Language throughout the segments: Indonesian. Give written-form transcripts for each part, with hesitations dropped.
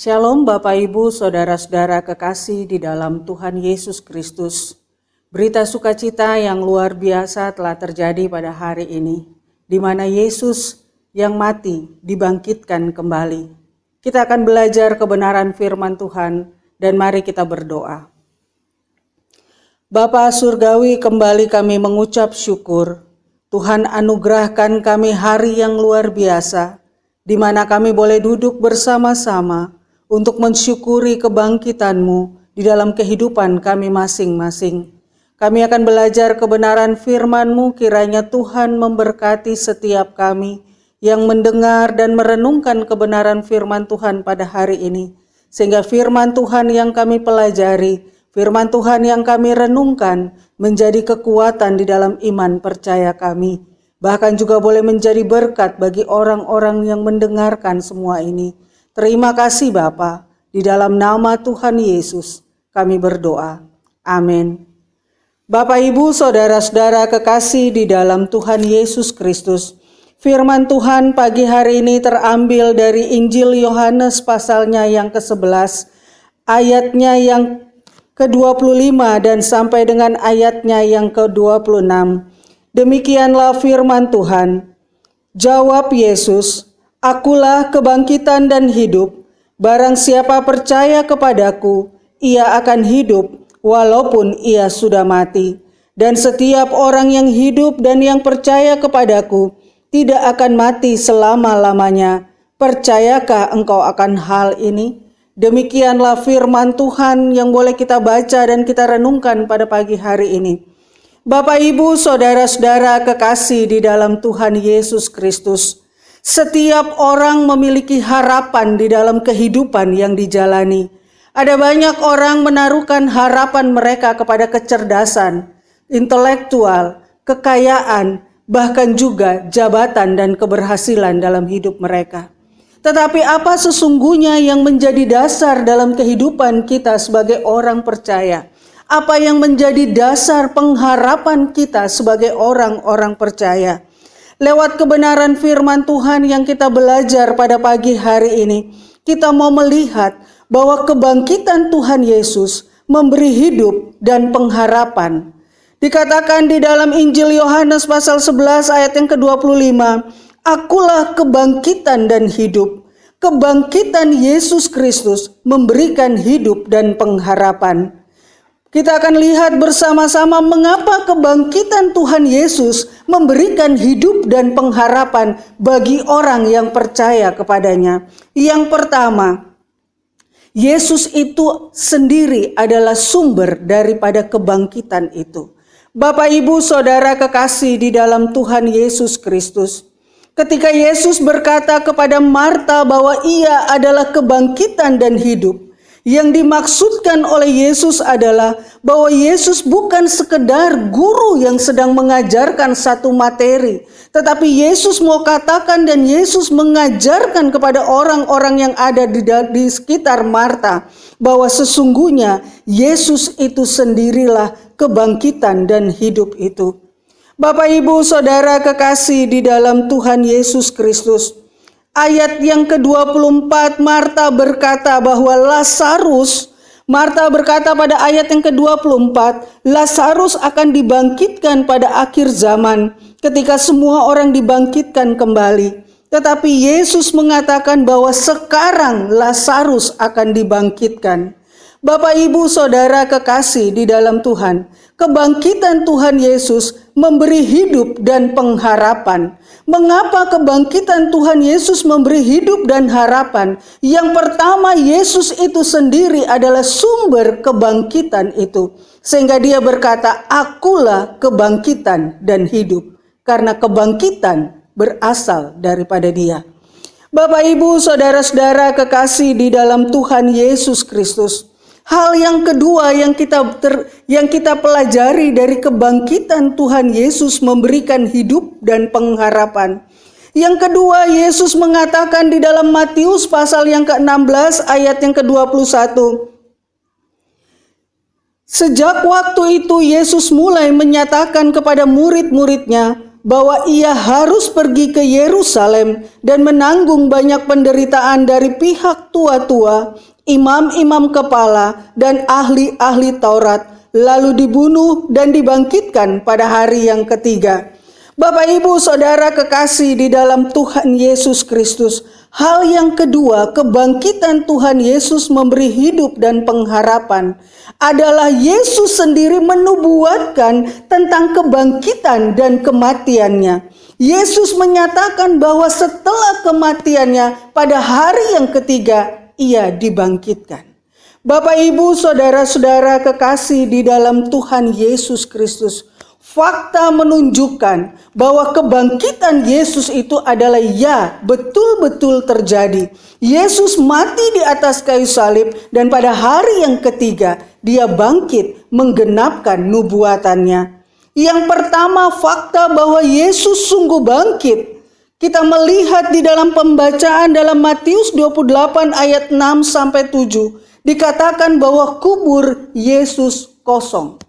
Shalom Bapak Ibu, Saudara-saudara kekasih di dalam Tuhan Yesus Kristus. Berita sukacita yang luar biasa telah terjadi pada hari ini, di mana Yesus yang mati dibangkitkan kembali. Kita akan belajar kebenaran firman Tuhan dan mari kita berdoa. Bapa Surgawi, kembali kami mengucap syukur. Tuhan anugerahkan kami hari yang luar biasa, di mana kami boleh duduk bersama-sama untuk mensyukuri kebangkitan-Mu di dalam kehidupan kami masing-masing. Kami akan belajar kebenaran firman-Mu, kiranya Tuhan memberkati setiap kami yang mendengar dan merenungkan kebenaran firman Tuhan pada hari ini. Sehingga firman Tuhan yang kami pelajari, firman Tuhan yang kami renungkan menjadi kekuatan di dalam iman percaya kami. Bahkan juga boleh menjadi berkat bagi orang-orang yang mendengarkan semua ini. Terima kasih Bapa, di dalam nama Tuhan Yesus kami berdoa. Amin. Bapak Ibu, Saudara-saudara kekasih di dalam Tuhan Yesus Kristus, firman Tuhan pagi hari ini terambil dari Injil Yohanes pasalnya yang ke-11, ayatnya yang ke-25 dan sampai dengan ayatnya yang ke-26. Demikianlah firman Tuhan. Jawab Yesus, "Akulah kebangkitan dan hidup. Barang siapa percaya kepadaku, ia akan hidup walaupun ia sudah mati. Dan setiap orang yang hidup dan yang percaya kepadaku tidak akan mati selama-lamanya. Percayakah engkau akan hal ini?" Demikianlah firman Tuhan yang boleh kita baca dan kita renungkan pada pagi hari ini. Bapak, Ibu, Saudara-saudara kekasih di dalam Tuhan Yesus Kristus, setiap orang memiliki harapan di dalam kehidupan yang dijalani. Ada banyak orang menaruhkan harapan mereka kepada kecerdasan, intelektual, kekayaan, bahkan juga jabatan dan keberhasilan dalam hidup mereka. Tetapi apa sesungguhnya yang menjadi dasar dalam kehidupan kita sebagai orang percaya? Apa yang menjadi dasar pengharapan kita sebagai orang-orang percaya? Lewat kebenaran firman Tuhan yang kita belajar pada pagi hari ini, kita mau melihat bahwa kebangkitan Tuhan Yesus memberi hidup dan pengharapan. Dikatakan di dalam Injil Yohanes pasal 11 ayat yang ke-25, "Akulah kebangkitan dan hidup." Kebangkitan Yesus Kristus memberikan hidup dan pengharapan. Kita akan lihat bersama-sama mengapa kebangkitan Tuhan Yesus memberikan hidup dan pengharapan bagi orang yang percaya kepadanya. Yang pertama, Yesus itu sendiri adalah sumber daripada kebangkitan itu. Bapak, Ibu, Saudara kekasih di dalam Tuhan Yesus Kristus, ketika Yesus berkata kepada Marta bahwa ia adalah kebangkitan dan hidup, yang dimaksudkan oleh Yesus adalah bahwa Yesus bukan sekedar guru yang sedang mengajarkan satu materi, tetapi Yesus mau katakan dan Yesus mengajarkan kepada orang-orang yang ada di sekitar Marta bahwa sesungguhnya Yesus itu sendirilah kebangkitan dan hidup itu. Bapak, Ibu, Saudara kekasih di dalam Tuhan Yesus Kristus, ayat yang ke-24 Marta berkata bahwa Marta berkata pada ayat yang ke-24, Lazarus akan dibangkitkan pada akhir zaman ketika semua orang dibangkitkan kembali. Tetapi Yesus mengatakan bahwa sekarang Lazarus akan dibangkitkan. Bapak, Ibu, Saudara kekasih di dalam Tuhan, kebangkitan Tuhan Yesus memberi hidup dan pengharapan. Mengapa kebangkitan Tuhan Yesus memberi hidup dan harapan? Yang pertama, Yesus itu sendiri adalah sumber kebangkitan itu. Sehingga dia berkata, "Akulah kebangkitan dan hidup." Karena kebangkitan berasal daripada Dia. Bapak, Ibu, Saudara-saudara kekasih di dalam Tuhan Yesus Kristus, hal yang kedua yang kita pelajari dari kebangkitan Tuhan Yesus memberikan hidup dan pengharapan. Yang kedua, Yesus mengatakan di dalam Matius pasal yang ke-16 ayat yang ke-21. Sejak waktu itu Yesus mulai menyatakan kepada murid-muridnya bahwa ia harus pergi ke Yerusalem dan menanggung banyak penderitaan dari pihak tua-tua, imam-imam kepala, dan ahli-ahli Taurat, lalu dibunuh dan dibangkitkan pada hari yang ketiga. Bapak, Ibu, Saudara kekasih di dalam Tuhan Yesus Kristus, hal yang kedua, kebangkitan Tuhan Yesus memberi hidup dan pengharapan adalah Yesus sendiri menubuatkan tentang kebangkitan dan kematiannya. Yesus menyatakan bahwa setelah kematiannya pada hari yang ketiga ia dibangkitkan. Bapak, Ibu, Saudara-saudara kekasih di dalam Tuhan Yesus Kristus, fakta menunjukkan bahwa kebangkitan Yesus itu adalah betul-betul terjadi. Yesus mati di atas kayu salib dan pada hari yang ketiga dia bangkit menggenapkan nubuatannya. Yang pertama, fakta bahwa Yesus sungguh bangkit. Kita melihat di dalam pembacaan dalam Matius 28 ayat 6 sampai 7 dikatakan bahwa kubur Yesus kosong.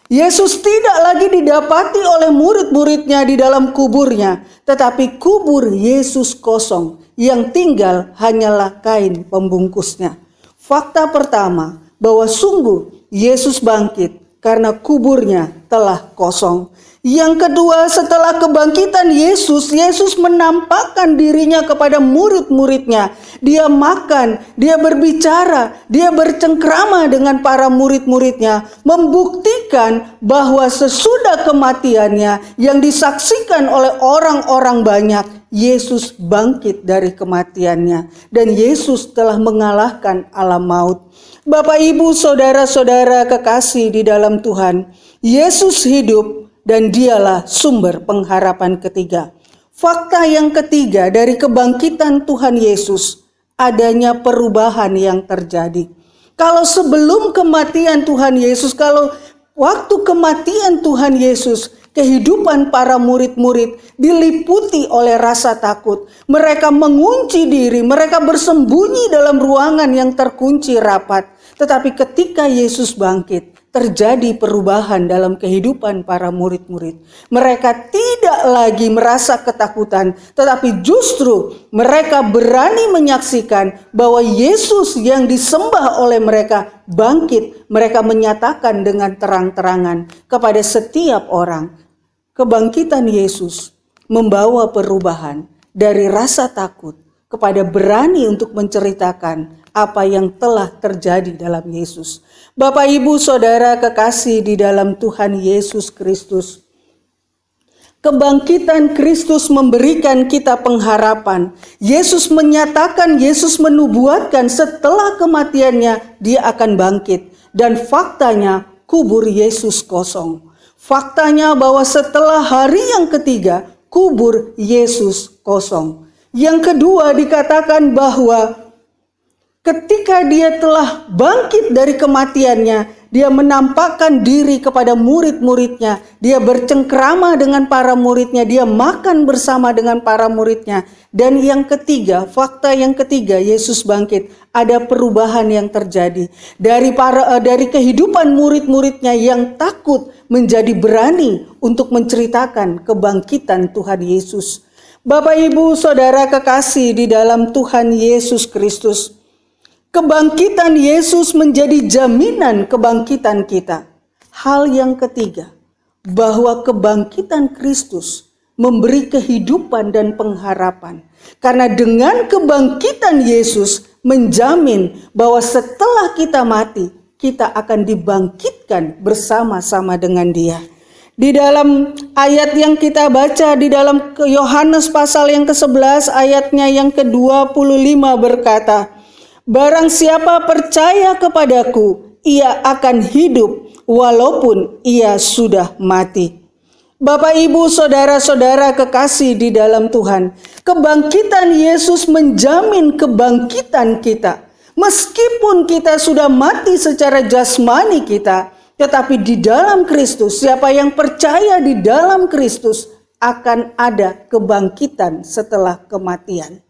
Yesus tidak lagi didapati oleh murid-muridnya di dalam kuburnya, tetapi kubur Yesus kosong, yang tinggal hanyalah kain pembungkusnya. Fakta pertama, bahwa sungguh Yesus bangkit karena kuburnya telah kosong. Yang kedua, setelah kebangkitan Yesus menampakkan dirinya kepada murid-muridnya. Dia makan, dia berbicara, dia bercengkrama dengan para murid-muridnya, membuktikan bahwa sesudah kematiannya yang disaksikan oleh orang-orang banyak, Yesus bangkit dari kematiannya dan Yesus telah mengalahkan alam maut. Bapak, Ibu, Saudara-saudara kekasih di dalam Tuhan, Yesus hidup dan dialah sumber pengharapan ketiga. Fakta yang ketiga dari kebangkitan Tuhan Yesus, adanya perubahan yang terjadi. Kalau sebelum kematian Tuhan Yesus, kalau waktu kematian Tuhan Yesus, kehidupan para murid-murid diliputi oleh rasa takut. Mereka mengunci diri, mereka bersembunyi dalam ruangan yang terkunci rapat. Tetapi ketika Yesus bangkit, terjadi perubahan dalam kehidupan para murid-murid. Mereka tidak lagi merasa ketakutan, tetapi justru mereka berani menyaksikan bahwa Yesus yang disembah oleh mereka bangkit. Mereka menyatakan dengan terang-terangan kepada setiap orang, kebangkitan Yesus membawa perubahan dari rasa takut kepada berani untuk menceritakan apa yang telah terjadi dalam Yesus. Bapak, Ibu, Saudara kekasih di dalam Tuhan Yesus Kristus, kebangkitan Kristus memberikan kita pengharapan. Yesus menyatakan, Yesus menubuatkan setelah kematiannya dia akan bangkit. Dan faktanya kubur Yesus kosong. Faktanya bahwa setelah hari yang ketiga kubur Yesus kosong. Yang kedua dikatakan bahwa ketika dia telah bangkit dari kematiannya, dia menampakkan diri kepada murid-muridnya. Dia bercengkrama dengan para muridnya, dia makan bersama dengan para muridnya. Dan yang ketiga, fakta yang ketiga, Yesus bangkit. Ada perubahan yang terjadi dari kehidupan murid-muridnya yang takut menjadi berani untuk menceritakan kebangkitan Tuhan Yesus. Bapak, Ibu, Saudara kekasih di dalam Tuhan Yesus Kristus, kebangkitan Yesus menjadi jaminan kebangkitan kita. Hal yang ketiga, bahwa kebangkitan Kristus memberi kehidupan dan pengharapan. Karena dengan kebangkitan Yesus menjamin bahwa setelah kita mati, kita akan dibangkitkan bersama-sama dengan Dia. Di dalam ayat yang kita baca di dalam Yohanes pasal yang ke-11 ayatnya yang ke-25 berkata, barang siapa percaya kepadaku, ia akan hidup walaupun ia sudah mati. Bapak, Ibu, Saudara-saudara kekasih di dalam Tuhan, kebangkitan Yesus menjamin kebangkitan kita. Meskipun kita sudah mati secara jasmani kita, tetapi di dalam Kristus, siapa yang percaya di dalam Kristus akan ada kebangkitan setelah kematian.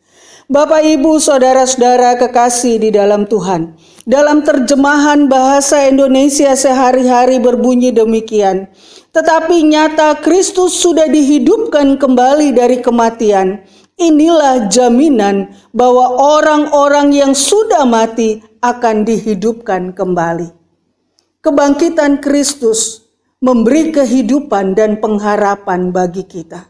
Bapak, Ibu, Saudara-saudara kekasih di dalam Tuhan, dalam terjemahan bahasa Indonesia sehari-hari berbunyi demikian. Tetapi nyata Kristus sudah dihidupkan kembali dari kematian. Inilah jaminan bahwa orang-orang yang sudah mati akan dihidupkan kembali. Kebangkitan Kristus memberi kehidupan dan pengharapan bagi kita.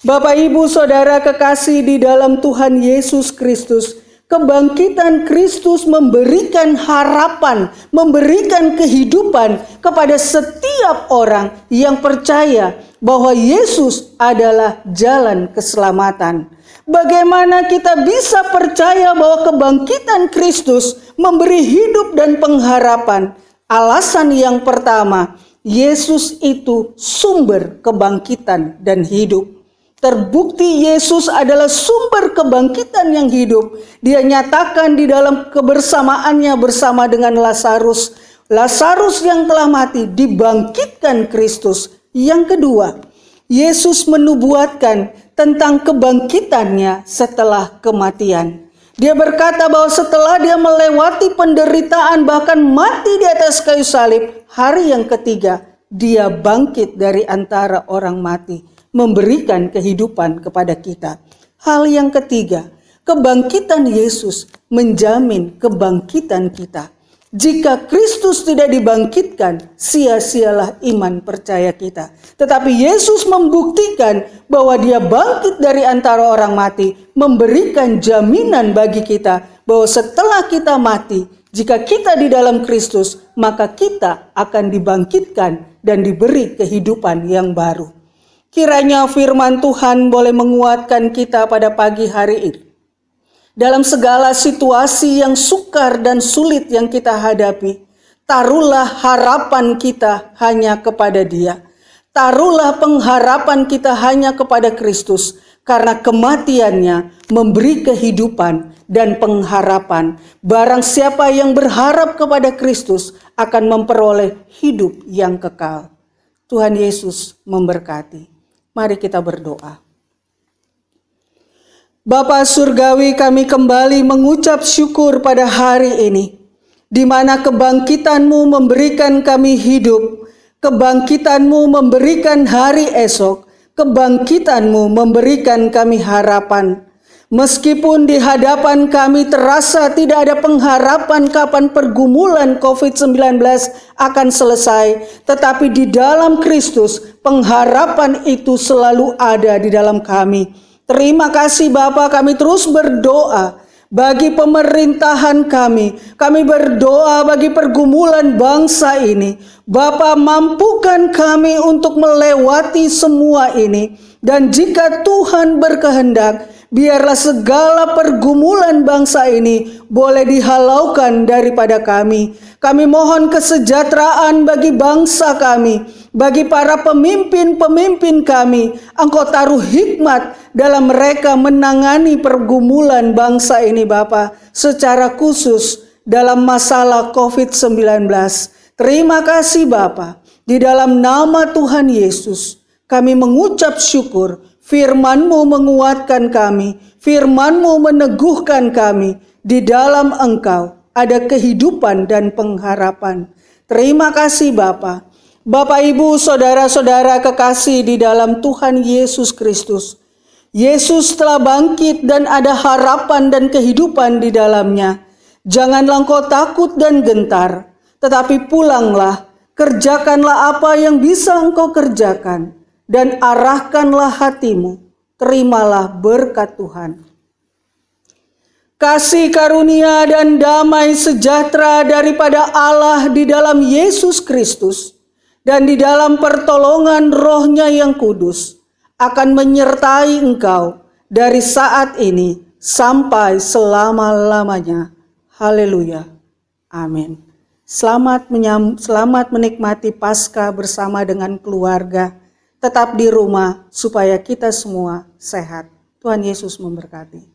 Bapak, Ibu, Saudara kekasih di dalam Tuhan Yesus Kristus, kebangkitan Kristus memberikan harapan, memberikan kehidupan kepada setiap orang yang percaya bahwa Yesus adalah jalan keselamatan. Bagaimana kita bisa percaya bahwa kebangkitan Kristus memberi hidup dan pengharapan? Alasan yang pertama, Yesus itu sumber kebangkitan dan hidup. Terbukti Yesus adalah sumber kebangkitan yang hidup. Dia nyatakan di dalam kebersamaannya bersama dengan Lazarus. Lazarus yang telah mati dibangkitkan Kristus. Yang kedua, Yesus menubuatkan tentang kebangkitannya setelah kematian. Dia berkata bahwa setelah dia melewati penderitaan bahkan mati di atas kayu salib, hari yang ketiga dia bangkit dari antara orang mati, memberikan kehidupan kepada kita. Hal yang ketiga, kebangkitan Yesus menjamin kebangkitan kita. Jika Kristus tidak dibangkitkan, sia-sialah iman percaya kita. Tetapi Yesus membuktikan bahwa dia bangkit dari antara orang mati, memberikan jaminan bagi kita bahwa setelah kita mati, jika kita di dalam Kristus, maka kita akan dibangkitkan dan diberi kehidupan yang baru. Kiranya firman Tuhan boleh menguatkan kita pada pagi hari ini. Dalam segala situasi yang sukar dan sulit yang kita hadapi, taruhlah harapan kita hanya kepada Dia. Taruhlah pengharapan kita hanya kepada Kristus, karena kematiannya memberi kehidupan dan pengharapan. Barang siapa yang berharap kepada Kristus akan memperoleh hidup yang kekal. Tuhan Yesus memberkati. Mari kita berdoa. Bapa Surgawi, kami kembali mengucap syukur pada hari ini, di mana kebangkitan-Mu memberikan kami hidup, kebangkitan-Mu memberikan hari esok, kebangkitan-Mu memberikan kami harapan. Meskipun di hadapan kami terasa tidak ada pengharapan kapan pergumulan COVID-19 akan selesai, tetapi di dalam Kristus pengharapan itu selalu ada di dalam kami. Terima kasih Bapa, kami terus berdoa bagi pemerintahan kami. Kami berdoa bagi pergumulan bangsa ini. Bapa, mampukan kami untuk melewati semua ini. Dan jika Tuhan berkehendak, biarlah segala pergumulan bangsa ini boleh dihalaukan daripada kami. Kami mohon kesejahteraan bagi bangsa kami, bagi para pemimpin-pemimpin kami. Engkau taruh hikmat dalam mereka menangani pergumulan bangsa ini Bapa, secara khusus dalam masalah COVID-19. Terima kasih Bapa, di dalam nama Tuhan Yesus kami mengucap syukur. Firman-Mu menguatkan kami, Firman-Mu meneguhkan kami. Di dalam Engkau ada kehidupan dan pengharapan. Terima kasih Bapa. Bapak, Ibu, Saudara-saudara kekasih di dalam Tuhan Yesus Kristus. Yesus telah bangkit dan ada harapan dan kehidupan di dalamnya. Janganlah engkau takut dan gentar, tetapi pulanglah, kerjakanlah apa yang bisa engkau kerjakan, dan arahkanlah hatimu, terimalah berkat Tuhan. Kasih karunia dan damai sejahtera daripada Allah di dalam Yesus Kristus dan di dalam pertolongan Roh-Nya yang kudus akan menyertai engkau dari saat ini sampai selama-lamanya. Haleluya. Amin. Selamat menikmati Paskah bersama dengan keluarga. Tetap di rumah supaya kita semua sehat. Tuhan Yesus memberkati.